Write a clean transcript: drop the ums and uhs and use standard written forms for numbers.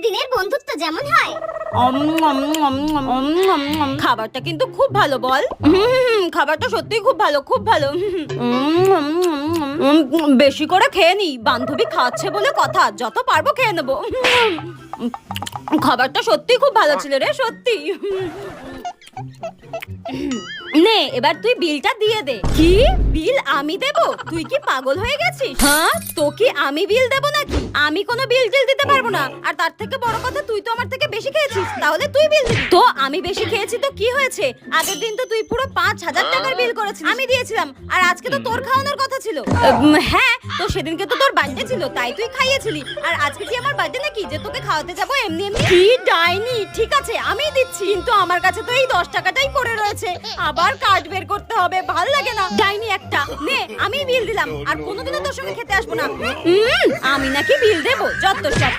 দিনের বন্ধুত্ব যেমন হয়। খাবারটা কিন্তু খুব ভালো বল। খাবারটা সত্যিই খুব ভালো, খুব ভালো। বেশি করে খেয়ে নি, বান্ধবী খাচ্ছে বলে কথা, যত পারবো খেয়ে নেবো। খাবারটা সত্যিই খুব ভালো ছিল রে, সত্যি। নে এবার তুই বিলটা দিয়ে দে। কি বিল আমি দেব? তুই কি পাগল হয়ে গেছিস? হ্যাঁ, তো কি আমি বিল দেব নাকি? আমি কোনো বিল টিল দিতে পারবো না। আর তার থেকে বড় কথা, তুই তো আমার থেকে বেশি খেয়েছিস, তাহলে তুই বিল দিবি। তো আমি বেশি খেয়েছি তো কি হয়েছে? আগের দিন তো তুই পুরো 5,000 টাকার বিল করেছিস, আমি দিয়েছিলাম। আর আজকে তো তোর খাওয়ানোর কথা ছিল। হ্যাঁ, তো সেদিনকে তো তোর বার্থডে ছিল, তাই তুই খাইয়েছিলি। আর আজকে কি আমার বার্থডে নাকি যে তোকে খাওয়াতে যাবো এমনি এমনি? কি ডাইনি, ঠিক আছে আমিই দিচ্ছি, কিন্তু আমার কাছে তো এই 10 টাকাটাই পড়ে রয়েছে। আবার কার্ড বের করতে হবে, ভাল লাগে না। ডাইনি একটা, নে আমি বিল দিলাম, আর কোনোদিনও তোর সঙ্গে খেতে আসবো না। আমি নাকি বিল দেবো? যত সব।